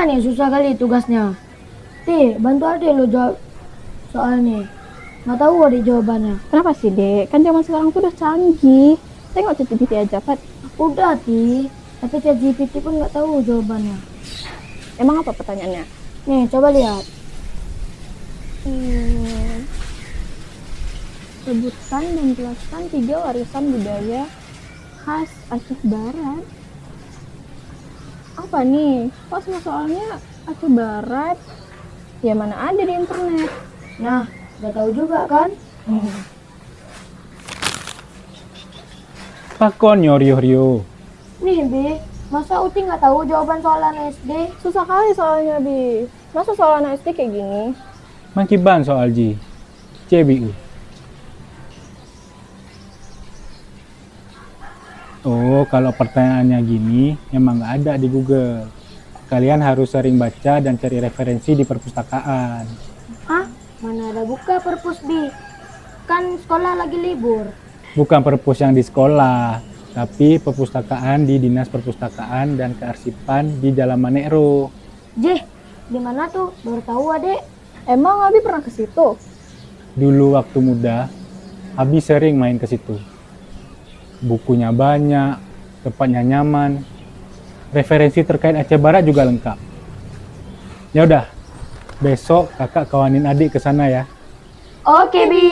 nih susah kali tugasnya. Bantu adek lo jawab soalnya. Nggak tahu ada jawabannya. Kenapa sih, Dek? Kan zaman sekarang tuh udah canggih. Tengok ChatGPT aja, Pat. Udah, tapi ChatGPT pun nggak tahu jawabannya. Emang apa pertanyaannya? Nih, coba lihat. Sebutkan dan jelaskan 3 warisan budaya khas Aceh Barat. Apa nih? Kok semua soalnya Aceh Barat? Ya mana ada di internet. Nah, nggak tahu juga kan? Pakon Rio. Nih, Bi. Masa Uti nggak tahu jawaban soalan SD? Susah kali soalnya, Bi. Masa soal anak SD kayak gini? Mangkiban soal Ji. CBU. Oh, kalau pertanyaannya gini, emang nggak ada di Google. Kalian harus sering baca dan cari referensi di perpustakaan. Hah? Mana ada buka perpus, Bi? Kan sekolah lagi libur. Bukan perpus yang di sekolah, tapi perpustakaan di Dinas Perpustakaan dan Kearsipan di Jalan Manero. Jeh, di mana tuh? Baru tahu, Adek. Emang Abi pernah ke situ? Dulu waktu muda, Abi sering main ke situ. Bukunya banyak, tempatnya nyaman, referensi terkait Aceh Barat juga lengkap. Ya udah, besok kakak kawanin adik ke sana ya. Oke, Bi.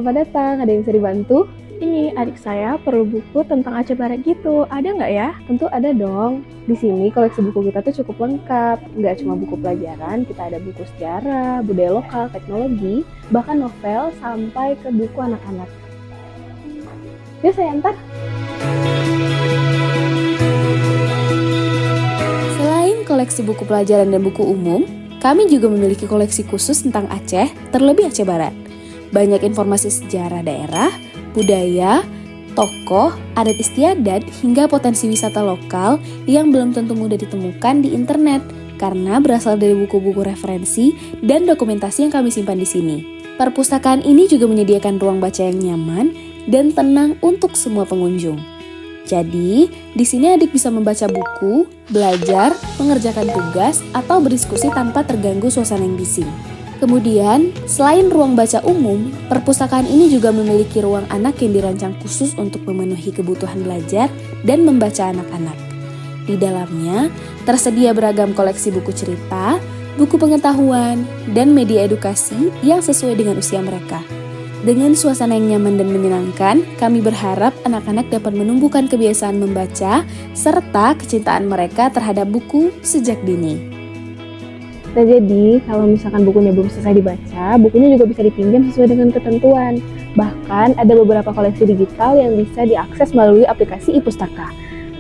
Selamat datang, ada yang bisa dibantu? Ini adik saya perlu buku tentang Aceh Barat gitu, ada nggak ya? Tentu ada dong. Di sini koleksi buku kita tuh cukup lengkap. Nggak cuma buku pelajaran, kita ada buku sejarah, budaya lokal, teknologi, bahkan novel sampai ke buku anak-anak. Yuk saya antar. Selain koleksi buku pelajaran dan buku umum, kami juga memiliki koleksi khusus tentang Aceh, terlebih Aceh Barat. Banyak informasi sejarah daerah, budaya, tokoh, adat istiadat, hingga potensi wisata lokal yang belum tentu mudah ditemukan di internet karena berasal dari buku-buku referensi dan dokumentasi yang kami simpan di sini. Perpustakaan ini juga menyediakan ruang baca yang nyaman dan tenang untuk semua pengunjung. Jadi, di sini adik bisa membaca buku, belajar, mengerjakan tugas, atau berdiskusi tanpa terganggu suasana yang bising. Kemudian, selain ruang baca umum, perpustakaan ini juga memiliki ruang anak yang dirancang khusus untuk memenuhi kebutuhan belajar dan membaca anak-anak. Di dalamnya, tersedia beragam koleksi buku cerita, buku pengetahuan, dan media edukasi yang sesuai dengan usia mereka. Dengan suasana yang nyaman dan menyenangkan, kami berharap anak-anak dapat menumbuhkan kebiasaan membaca serta kecintaan mereka terhadap buku sejak dini. Nah jadi, kalau misalkan bukunya belum selesai dibaca, bukunya juga bisa dipinjam sesuai dengan ketentuan. Bahkan ada beberapa koleksi digital yang bisa diakses melalui aplikasi iPustaka.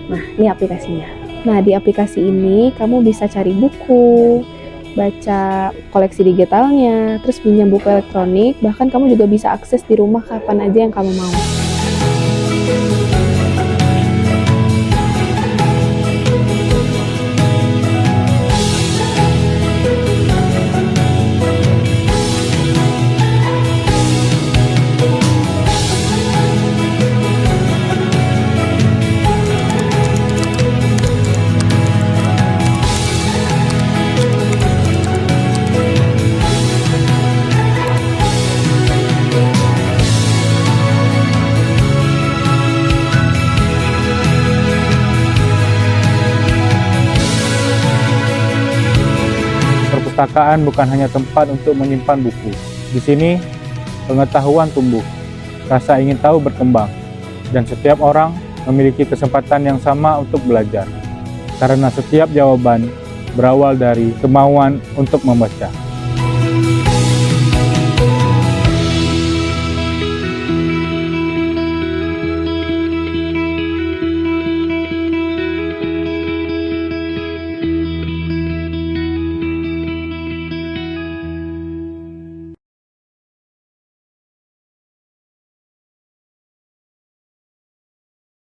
Nah, ini aplikasinya. Nah, di aplikasi ini kamu bisa cari buku, baca koleksi digitalnya, terus pinjam buku elektronik, bahkan kamu juga bisa akses di rumah kapan aja yang kamu mau. Perpustakaan bukan hanya tempat untuk menyimpan buku. Di sini, pengetahuan tumbuh, rasa ingin tahu berkembang, dan setiap orang memiliki kesempatan yang sama untuk belajar. Karena setiap jawaban berawal dari kemauan untuk membaca.